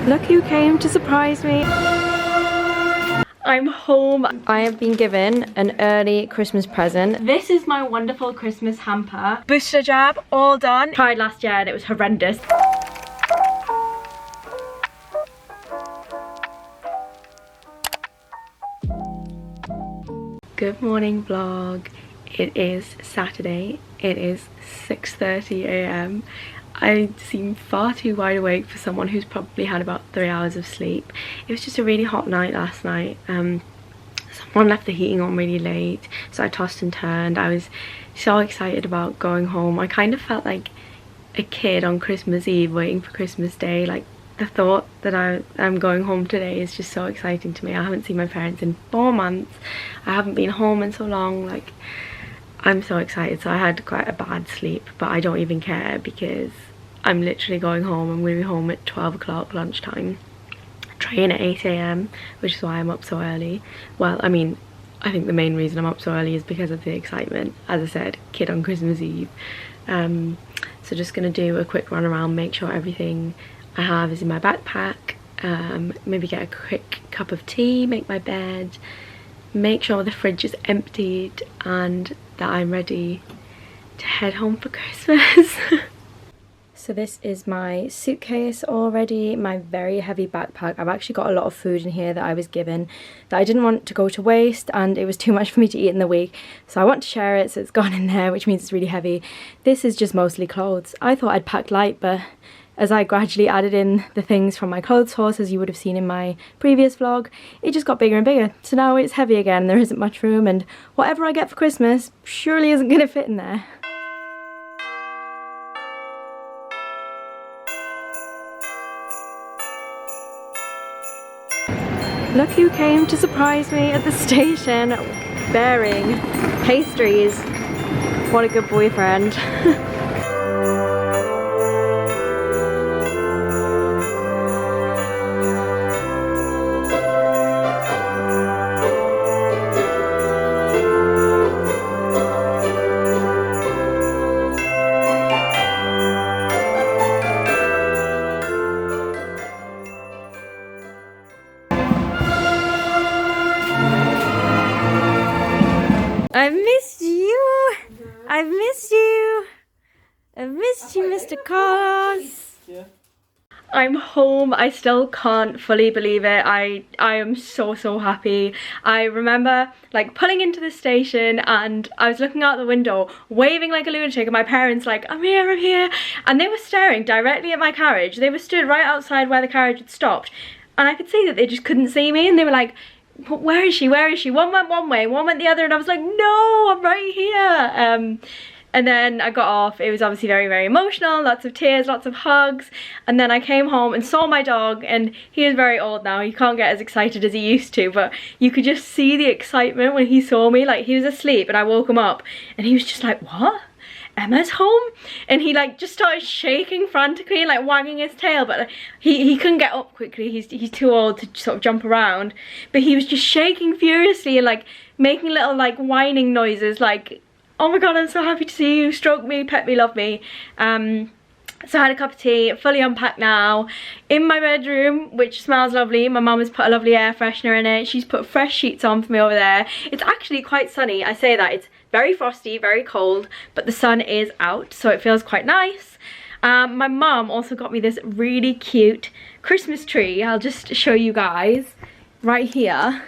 Look who came to surprise me. I'm home. I have been given an early Christmas present. This is my wonderful Christmas hamper. Booster jab, all done. Tried last year and it was horrendous. Good morning vlog. It is Saturday. It is 6:30 a.m. I seem far too wide awake for someone who's probably had about 3 hours of sleep. It was just a really hot night last night. Someone left the heating on really late, so I tossed and turned. I was so excited about going home. I kind of felt like a kid on Christmas Eve waiting for Christmas Day. Like, the thought that I'm going home today is just so exciting to me. I haven't seen my parents in 4 months. I haven't been home in so long. Like, I'm so excited. So I had quite a bad sleep, but I don't even care because I'm literally going home. I'm going to be home at 12 o'clock lunchtime. Train at 8 a.m, which is why I'm up so early. Well, I mean, I think the main reason I'm up so early is because of the excitement. As I said, kid on Christmas Eve. So just going to do a quick run around, make sure everything I have is in my backpack. Maybe get a quick cup of tea, make my bed, make sure the fridge is emptied and that I'm ready to head home for Christmas. So this is my suitcase already, my very heavy backpack. I've actually got a lot of food in here that I was given that I didn't want to go to waste, and it was too much for me to eat in the week. So I want to share it, so it's gone in there, which means it's really heavy. This is just mostly clothes. I thought I'd pack light, but as I gradually added in the things from my clothes horse, as you would have seen in my previous vlog, it just got bigger and bigger. So now it's heavy again, there isn't much room, and whatever I get for Christmas surely isn't going to fit in there. Look who came to surprise me at the station, bearing pastries. What a good boyfriend. I've missed you! I've missed you! I've missed you, Mr. Carlos! Yeah. I'm home. I still can't fully believe it. I am so happy. I remember like pulling into the station and I was looking out the window waving like a lunatic, and my parents like, I'm here, and they were staring directly at my carriage. They were stood right outside where the carriage had stopped, and I could see that they just couldn't see me, and they were like, where is she? One went one way, one went the other, and I was like, no, I'm right here. And then I got off. It was obviously very emotional, lots of tears, lots of hugs, and then I came home and saw my dog, and he is very old now. He can't get as excited as he used to, but you could just see the excitement when he saw me. Like, he was asleep and I woke him up and he was just like, what? Emma's home? And he like just started shaking frantically and like wagging his tail, but he couldn't get up quickly. He's too old to sort of jump around, but he was just shaking furiously and like making little like whining noises like, oh my god, I'm so happy to see you, stroke me, pet me, love me. So I had a cup of tea, fully unpacked now. In my bedroom, which smells lovely, my mum has put a lovely air freshener in it. She's put fresh sheets on for me over there. It's actually quite sunny. I say that, it's very frosty, very cold, but the sun is out, so it feels quite nice. My mum also got me this really cute Christmas tree. I'll just show you guys right here.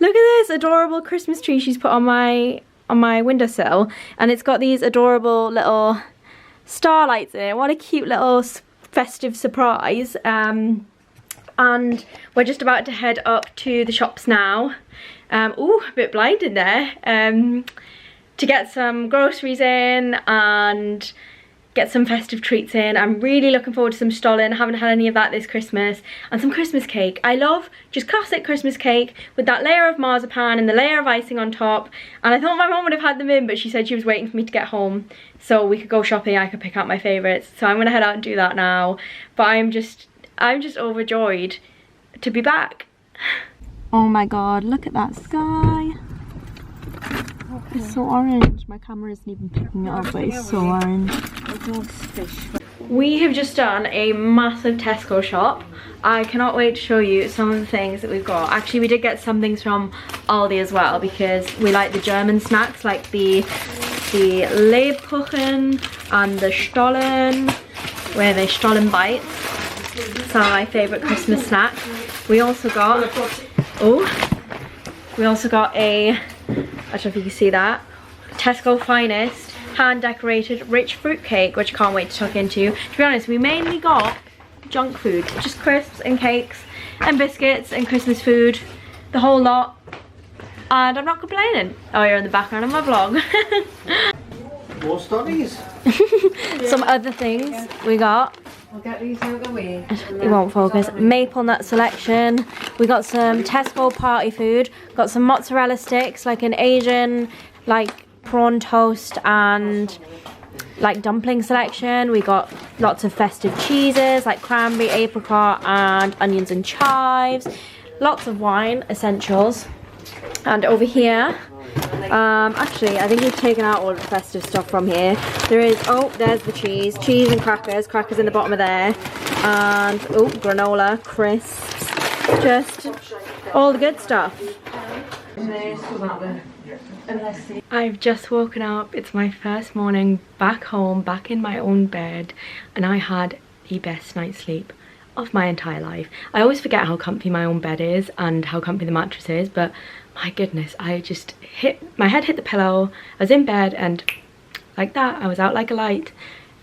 Look at this adorable Christmas tree she's put on my windowsill, and it's got these adorable little starlights in it. What a cute little festive surprise. And we're just about to head up to the shops now. Ooh, a bit blinded there. To get some groceries in and get some festive treats in. I'm really looking forward to some stollen. I haven't had any of that this Christmas. And some Christmas cake. I love just classic Christmas cake with that layer of marzipan and the layer of icing on top. And I thought my mum would have had them in, but she said she was waiting for me to get home so we could go shopping. I could pick out my favourites. So I'm gonna head out and do that now. But I'm just overjoyed to be back. Oh my god, look at that sky. It's so orange. My camera isn't even picking it up, but it's so orange. We have just done a massive Tesco shop. I cannot wait to show you some of the things that we've got. Actually, we did get some things from Aldi as well because we like the German snacks, like the Lebkuchen and the Stollen, where they Stollen bites. It's my favourite Christmas snack. We also got, we also got a, I don't know if you can see that, Tesco Finest hand decorated rich fruit cake, which I can't wait to tuck into. To be honest, we mainly got junk food, just crisps and cakes and biscuits and Christmas food, the whole lot, and I'm not complaining. Oh, you're in the background of my vlog. More studies. Some other things we got. I'll get these out of the way. It won't focus. Maple nut selection. We got some Tesco party food. Got some mozzarella sticks, like an Asian, like prawn toast and like dumpling selection. We got lots of festive cheeses like cranberry, apricot and onions and chives. Lots of wine essentials. And over here, actually I think we've taken out all the festive stuff from here. There is, oh, there's the cheese and crackers in the bottom of there, and oh, granola, crisps, just all the good stuff. I've just woken up. It's my first morning back home, back in my own bed, and I had the best night's sleep of my entire life. I always forget how comfy my own bed is and how comfy the mattress is, but my goodness, I just my head hit the pillow. I was in bed and like that, I was out like a light.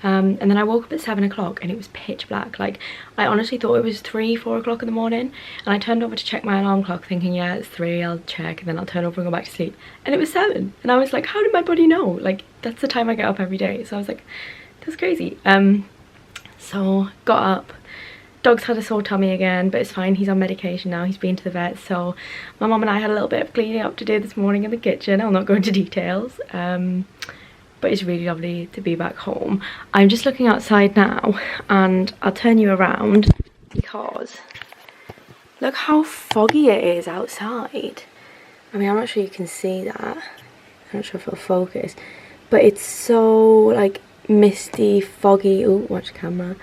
And then I woke up at 7 o'clock and it was pitch black. Like, I honestly thought it was 3-4 o'clock in the morning, and I turned over to check my alarm clock thinking, yeah, it's 3, I'll check, and then I'll turn over and go back to sleep, and it was 7, and I was like, how did my body know? Like, that's the time I get up every day. So I was like, that's crazy. So got up. Dog's had a sore tummy again, but it's fine, he's on medication now, he's been to the vet. So my mum and I had a little bit of cleaning up to do this morning in the kitchen. I'll not go into details, but it's really lovely to be back home. I'm just looking outside now, and I'll turn you around because look how foggy it is outside. I mean, I'm not sure you can see that. I'm not sure if it'll focus, but it's so like misty, foggy. Oh, watch the camera.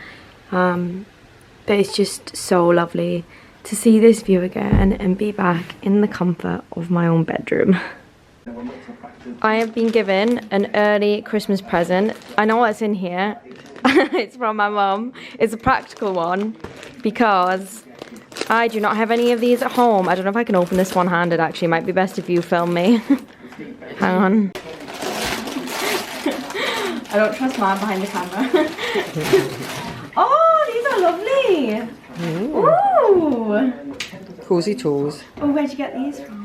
But it's just so lovely to see this view again and be back in the comfort of my own bedroom. I have been given an early Christmas present. I know what's in here. It's from my mum. It's a practical one because I do not have any of these at home. I don't know if I can open this one-handed actually. It might be best if you film me. Hang on. I don't trust mom behind the camera. Oh, these are lovely. Ooh. Cozy toes. Oh, where'd you get these from?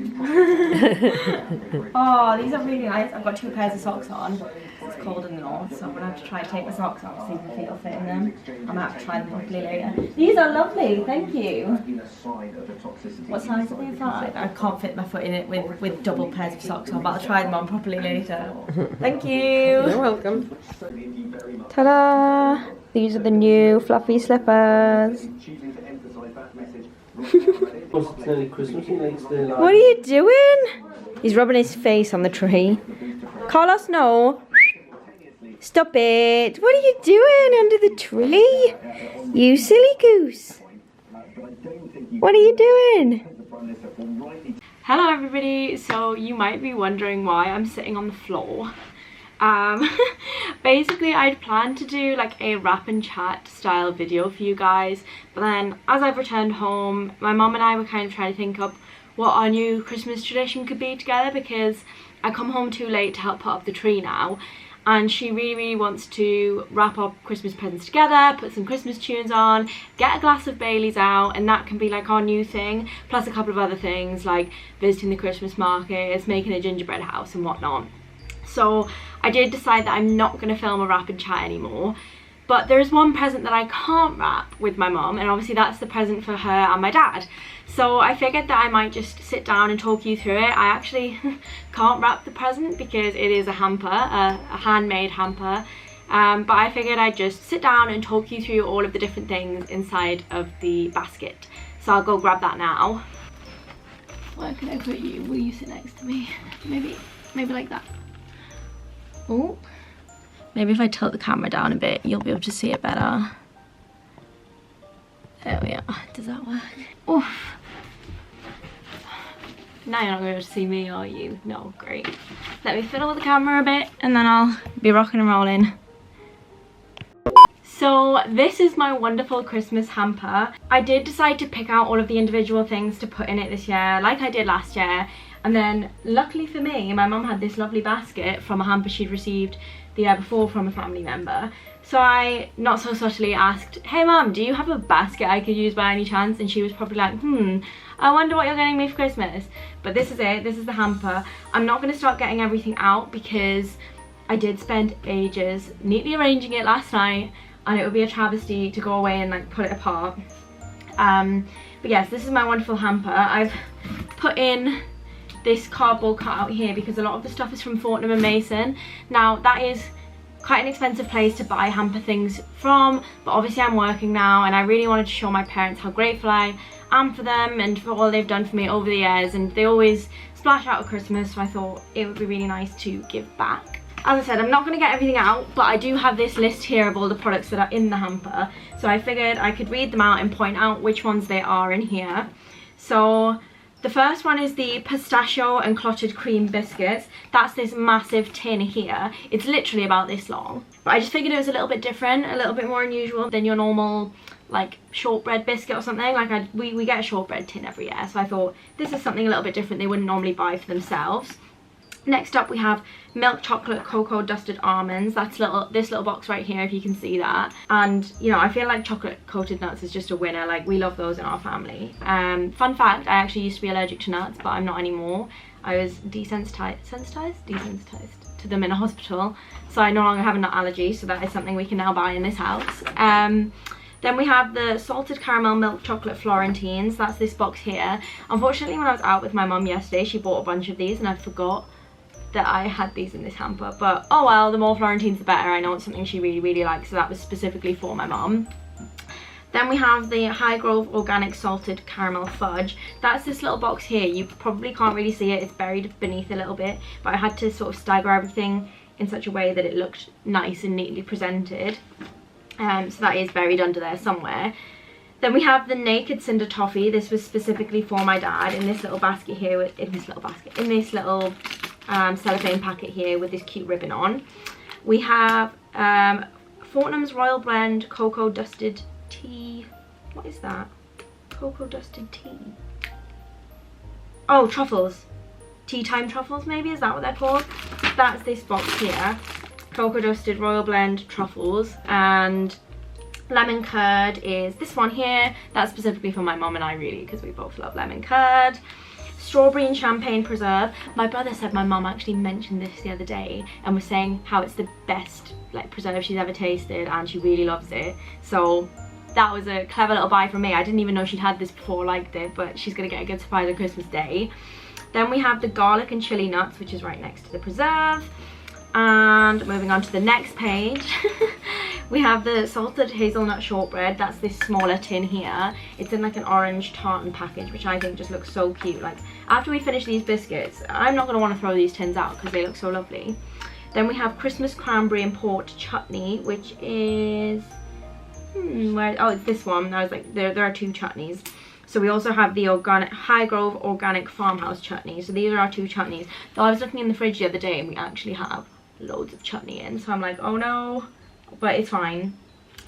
Oh, these are really nice. I've got 2 pairs of socks on. It's cold in the north, so I'm gonna have to try to take my socks off to see if my feet will fit in them. I'm gonna have to try them properly later. These are lovely, thank you. What size are they? 5? I can't fit my foot in it with double pairs of socks on, but I'll try them on properly later. Thank you. You're welcome. Ta-da! These are the new fluffy slippers. What are you doing? He's rubbing his face on the tree. Carlos, no. Stop it. What are you doing under the tree? You silly goose. What are you doing? Hello everybody. So you might be wondering why I'm sitting on the floor. Basically I'd planned to do like a wrap and chat style video for you guys, but then as I've returned home, my mum and I were kind of trying to think up what our new Christmas tradition could be together, because I come home too late to help put up the tree now, and she really wants to wrap up Christmas presents together, put some Christmas tunes on, get a glass of Bailey's out, and that can be like our new thing, plus a couple of other things like visiting the Christmas markets, making a gingerbread house and whatnot. So I did decide that I'm not going to film a wrap and chat anymore, but there is one present that I can't wrap with my mum, and obviously that's the present for her and my dad. So I figured that I might just sit down and talk you through it. I actually can't wrap the present because it is a hamper, a handmade hamper, but I figured I'd just sit down and talk you through all of the different things inside of the basket. So I'll go grab that now. Where can I put you? Will you sit next to me? Maybe like that. Oh, Maybe if I tilt the camera down a bit, you'll be able to see it better. There we are. Does that work? Oof. Now you're not going to be able to see me, are you? No, great. Let me fiddle with the camera a bit and then I'll be rocking and rolling. So this is my wonderful Christmas hamper. I did decide to pick out all of the individual things to put in it this year, like I did last year. And then luckily for me, my mum had this lovely basket from a hamper she'd received the year before from a family member. So I, not so subtly, asked, hey mum, do you have a basket I could use by any chance? And she was probably like, I wonder what you're getting me for Christmas. But this is it, this is the hamper. I'm not going to start getting everything out because I did spend ages neatly arranging it last night, and it would be a travesty to go away and like pull it apart. But yes, this is my wonderful hamper. I've put in this cardboard cutout here because a lot of the stuff is from Fortnum & Mason. Now that is quite an expensive place to buy hamper things from, but obviously I'm working now and I really wanted to show my parents how grateful I am for them and for all they've done for me over the years, and they always splash out at Christmas, so I thought it would be really nice to give back. As I said, I'm not going to get everything out, but I do have this list here of all the products that are in the hamper, so I figured I could read them out and point out which ones they are in here. So the first one is the pistachio and clotted cream biscuits. That's this massive tin here. It's literally about this long. But I just figured it was a little bit different, a little bit more unusual than your normal like shortbread biscuit or something. Like we get a shortbread tin every year, so I thought this is something a little bit different they wouldn't normally buy for themselves. Next up we have milk chocolate cocoa dusted almonds. That's this little box right here, if you can see that. And you know, I feel like chocolate coated nuts is just a winner. Like we love those in our family. Fun fact, I actually used to be allergic to nuts, but I'm not anymore. I was desensitized to them in a hospital, so I no longer have a nut allergy, so that is something we can now buy in this house. Then we have the salted caramel milk chocolate Florentines. That's this box here. Unfortunately, when I was out with my mum yesterday, she bought a bunch of these and I forgot that I had these in this hamper, but oh well, the more Florentines the better. I know it's something she really likes, so that was specifically for my mum. Then we have the High Grove organic salted caramel fudge. That's this little box here. You probably can't really see it, it's buried beneath a little bit, but I had to sort of stagger everything in such a way that it looked nice and neatly presented. So that is buried under there somewhere. Then we have the Naked Cinder Toffee. This was specifically for my dad in this little basket here, in this little cellophane packet here with this cute ribbon on. We have Fortnum's Royal Blend Cocoa Dusted Tea. What is that? Cocoa Dusted Tea. Oh, truffles. Tea time truffles maybe, is that what they're called? That's this box here. Cocoa Dusted Royal Blend Truffles, and lemon curd is this one here. That's specifically for my mum and I, really, because we both love lemon curd. Strawberry and champagne preserve. My brother said my mum actually mentioned this the other day and was saying how it's the best like preserve she's ever tasted and she really loves it. So that was a clever little buy from me. I didn't even know she'd had this before, liked it, but she's gonna get a good surprise on Christmas Day. Then we have the garlic and chili nuts, which is right next to the preserve. And moving on to the next page, we have the salted hazelnut shortbread. That's this smaller tin here. It's in like an orange tartan package, which I think just looks so cute. Like after we finish these biscuits, I'm not going to want to throw these tins out because they look so lovely. Then we have Christmas cranberry and port chutney, which is oh, it's this one. I was like, there are two chutneys. So we also have the organic High Grove organic farmhouse chutney. So these are our two chutneys. Though I was looking in the fridge the other day and we actually have loads of chutney in, so I'm like, oh no, but it's fine.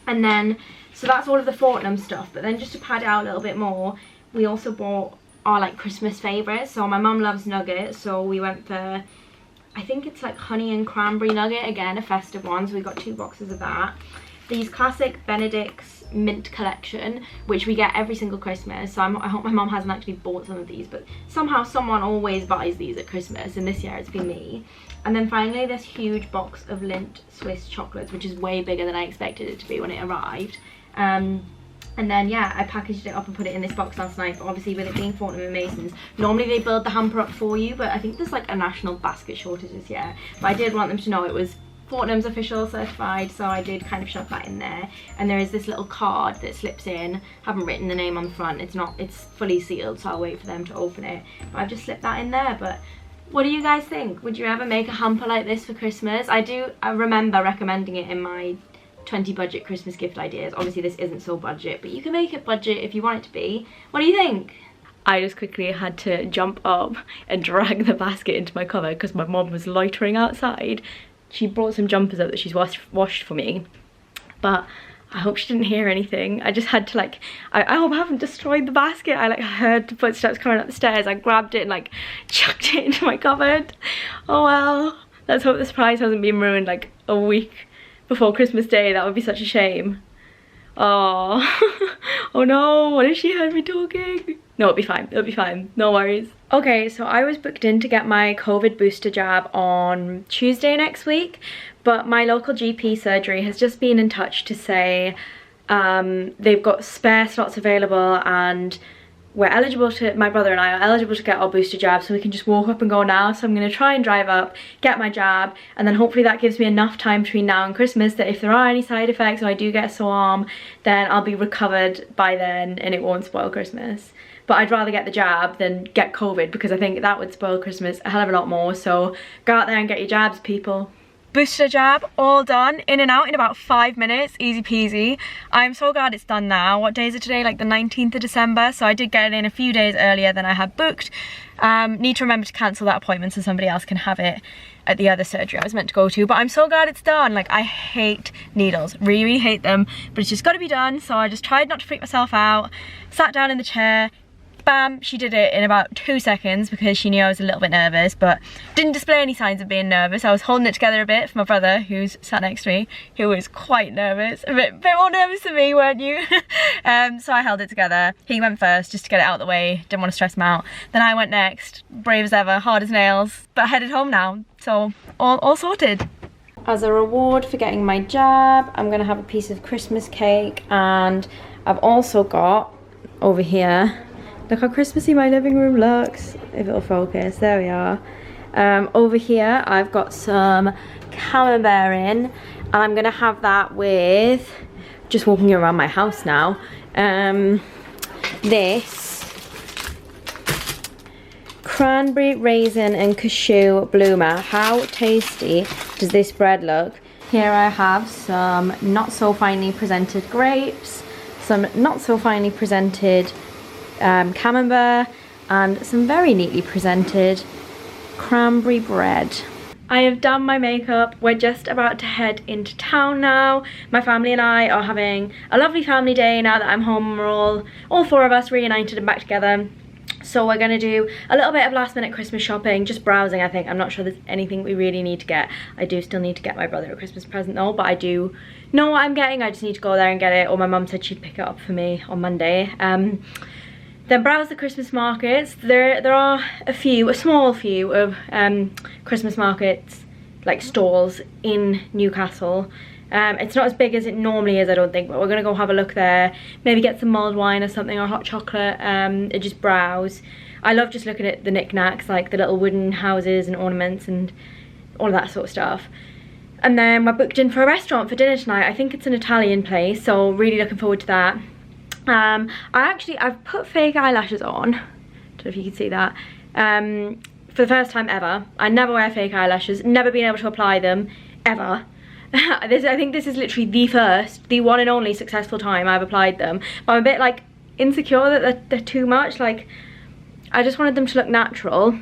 And then so that's all of the Fortnum stuff, but then just to pad it out a little bit more, we also bought our like Christmas favorites. So my mum loves nuggets, so we went for, I think it's like honey and cranberry nugget, again a festive one, so we got 2 boxes of that. These classic Benedict's mint collection, which we get every single Christmas, so I hope my mum hasn't actually bought some of these, but somehow someone always buys these at Christmas, and this year it's been me. And then finally this huge box of Lindt Swiss chocolates, which is way bigger than I expected it to be when it arrived. And then yeah, I packaged it up and put it in this box last night, but obviously with it being Fortnum & Mason's, normally they build the hamper up for you, but I think there's like a national basket shortage this year. But I did want them to know it was Fortnum's official certified, so I did kind of shove that in there. And there is this little card that slips in. Haven't written the name on the front, it's fully sealed, so I'll wait for them to open it, but I've just slipped that in there. But What do you guys think? Would you ever make a hamper like this for Christmas? I remember recommending it in my 20 budget Christmas gift ideas. Obviously this isn't so budget, but you can make it budget if you want it to be. What do you think? I just quickly had to jump up and drag the basket into my cupboard because my mom was loitering outside. She brought some jumpers up that she's washed for me, but I hope she didn't hear anything. I just had to like, I hope I haven't destroyed the basket. I like heard the footsteps coming up the stairs. I grabbed it and like chucked it into my cupboard. Oh well, let's hope the surprise hasn't been ruined like a week before Christmas Day. That would be such a shame. Oh, oh no, what if she heard me talking? No, it'll be fine, it'll be fine, no worries. Okay, so I was booked in to get my COVID booster jab on Tuesday next week, but my local GP surgery has just been in touch to say they've got spare slots available and we're eligible to, my brother and I are eligible to get our booster jab, so we can just walk up and go now. So I'm going to try and drive up, get my jab, and then hopefully that gives me enough time between now and Christmas that if there are any side effects or I do get a sore arm, then I'll be recovered by then and it won't spoil Christmas. But I'd rather get the jab than get COVID because I think that would spoil Christmas a hell of a lot more. So go out there and get your jabs, people. Booster jab all done, in and out in about 5 minutes, easy peasy. I'm so glad it's done now. What day is it today? Like the 19th of December, so I did get it in a few days earlier than I had booked. Need to remember to cancel that appointment so somebody else can have it at the other surgery I was meant to go to, but I'm so glad it's done. Like, I hate needles, really, really hate them, but it's just got to be done. So I just tried not to freak myself out, sat down in the chair, bam, she did it in about 2 seconds because she knew I was a little bit nervous, but didn't display any signs of being nervous. I was holding it together a bit for my brother, who's sat next to me, who was quite nervous, a bit more nervous than me, weren't you? So I held it together. He went first just to get it out of the way, didn't want to stress him out. Then I went next, brave as ever, hard as nails, but headed home now, so all sorted. As a reward for getting my jab, I'm gonna have a piece of Christmas cake, and I've also got over here, look how Christmassy my living room looks, if it'll focus, there we are. Over here I've got some camembert in, and I'm gonna have that with, just walking around my house now, this cranberry, raisin and cashew bloomer. How tasty does this bread look? Here I have some not so finely presented grapes, some not so finely presented camembert, and some very neatly presented cranberry bread. I have done my makeup. We're just about to head into town now. My family and I are having a lovely family day now that I'm home. We're all 4 of us reunited and back together. So we're gonna do a little bit of last minute Christmas shopping, just browsing I think. I'm not sure there's anything we really need to get. I do still need to get my brother a Christmas present though, but I do know what I'm getting. I just need to go there and get it, or my mum said she'd pick it up for me on Monday. Then browse the Christmas markets. There are a small few of Christmas markets, like stalls in Newcastle. It's not as big as it normally is, I don't think, but we're gonna go have a look there. Maybe get some mulled wine or something, or hot chocolate, and just browse. I love just looking at the knickknacks, like the little wooden houses and ornaments and all of that sort of stuff. And then we're booked in for a restaurant for dinner tonight. I think it's an Italian place, so really looking forward to that. I've put fake eyelashes on, don't know if you can see that, for the first time ever. I never wear fake eyelashes, never been able to apply them, ever. I think this is literally the one and only successful time I've applied them, but I'm a bit like insecure that they're too much. Like, I just wanted them to look natural.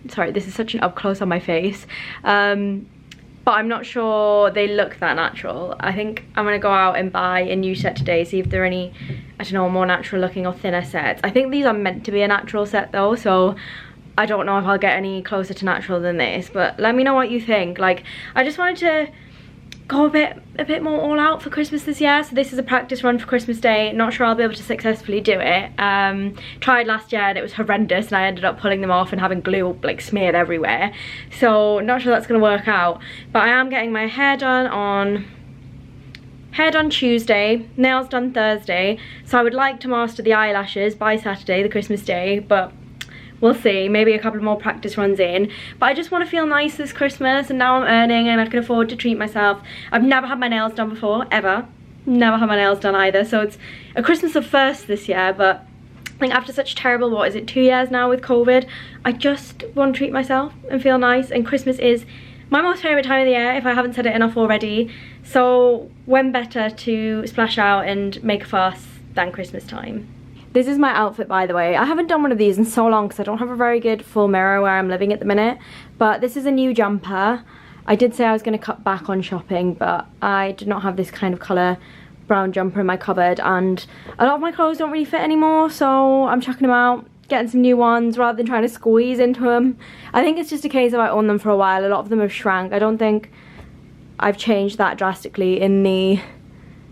Sorry, this is such an up close on my face. But I'm not sure they look that natural. I think I'm gonna go out and buy a new set today, see if there are any, I don't know, more natural looking or thinner sets. I think these are meant to be a natural set though, so I don't know if I'll get any closer to natural than this, but let me know what you think. Like, I just wanted to go a bit more all out for Christmas this year, so this is a practice run for Christmas Day. Not sure I'll be able to successfully do it. Tried last year and it was horrendous, and I ended up pulling them off and having glue like smeared everywhere, so not sure that's gonna work out. But I am getting my hair done on Tuesday, nails done Thursday, so I would like to master the eyelashes by Saturday, the Christmas Day, but we'll see, maybe a couple more practice runs in. But I just want to feel nice this Christmas, and now I'm earning and I can afford to treat myself. I've never had my nails done before, ever. Never had my nails done either, so it's a Christmas of firsts this year, but I think after such terrible, what is it, 2 years now with COVID, I just want to treat myself and feel nice, and Christmas is my most favourite time of the year, if I haven't said it enough already. So when better to splash out and make a fuss than Christmas time. This is my outfit, by the way. I haven't done one of these in so long because I don't have a very good full mirror where I'm living at the minute, but this is a new jumper. I did say I was going to cut back on shopping, but I did not have this kind of colour brown jumper in my cupboard, and a lot of my clothes don't really fit anymore, so I'm chucking them out, getting some new ones rather than trying to squeeze into them. I think it's just a case of I own them for a while. A lot of them have shrank. I don't think I've changed that drastically in the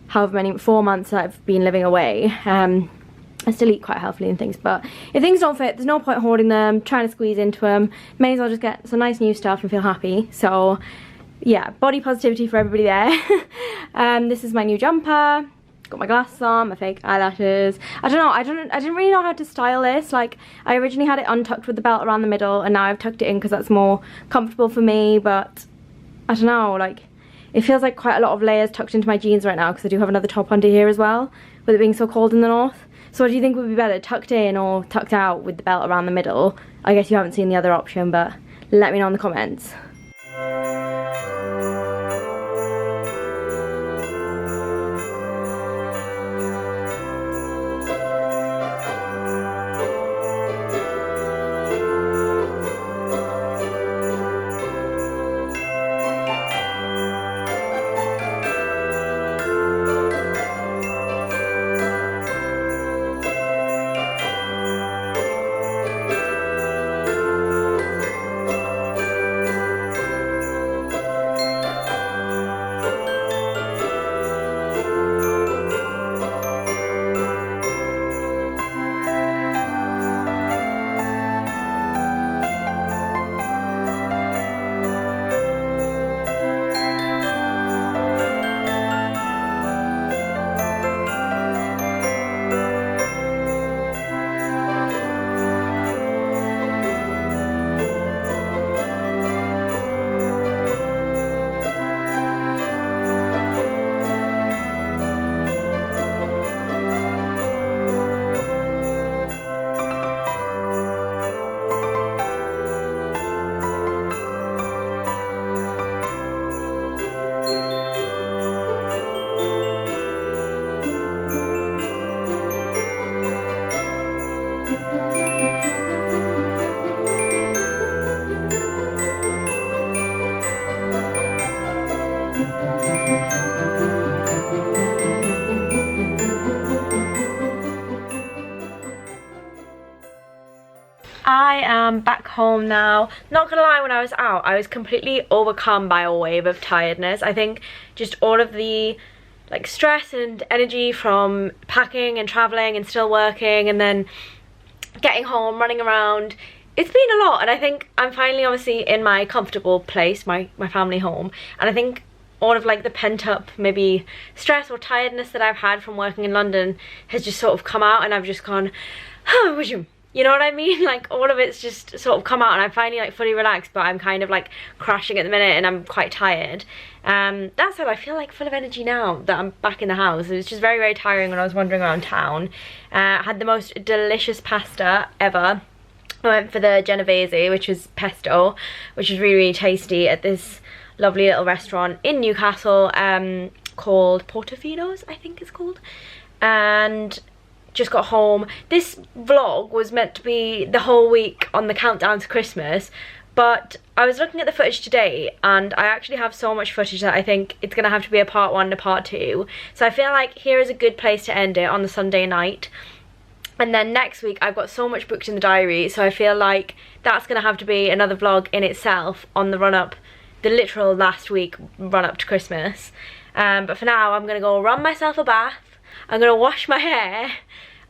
however many 4 months that I've been living away. I still eat quite healthily and things, but if things don't fit, there's no point hoarding them, trying to squeeze into them. May as well just get some nice new stuff and feel happy. So yeah, body positivity for everybody there. This is my new jumper. Got my glasses on, my fake eyelashes. I don't know, I didn't really know how to style this. Like, I originally had it untucked with the belt around the middle, and now I've tucked it in because that's more comfortable for me, but I don't know, like, it feels like quite a lot of layers tucked into my jeans right now because I do have another top under here as well, with it being so cold in the north. So what do you think would be better, tucked in or tucked out with the belt around the middle? I guess you haven't seen the other option, but let me know in the comments. I am back home now. Not gonna lie, when I was out, I was completely overcome by a wave of tiredness. I think just all of the like stress and energy from packing and traveling and still working and then getting home, running around, it's been a lot. And I think I'm finally obviously in my comfortable place, my family home, and I think all of like the pent up maybe stress or tiredness that I've had from working in London has just sort of come out, and I've just gone, oh, you know what I mean? Like all of it's just sort of come out, and I'm finally like fully relaxed, but I'm kind of like crashing at the minute and I'm quite tired. That said, I feel like full of energy now that I'm back in the house. It was just very, very tiring when I was wandering around town. I had the most delicious pasta ever. I went for the Genovese, which was pesto, which was really, really tasty at this lovely little restaurant in Newcastle called Portofino's, I think it's called. And just got home. This vlog was meant to be the whole week on the countdown to Christmas, but I was looking at the footage today and I actually have so much footage that I think it's gonna have to be a part 1 and a part 2. So I feel like here is a good place to end it on the Sunday night. And then next week I've got so much booked in the diary, so I feel like that's gonna have to be another vlog in itself on the run up, the literal last week run up to Christmas. But for now I'm gonna go run myself a bath, I'm gonna wash my hair,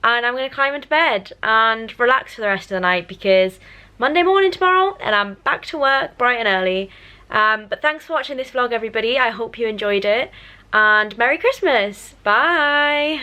and I'm gonna climb into bed and relax for the rest of the night because Monday morning tomorrow and I'm back to work bright and early. But thanks for watching this vlog, everybody. I hope you enjoyed it, and Merry Christmas. Bye.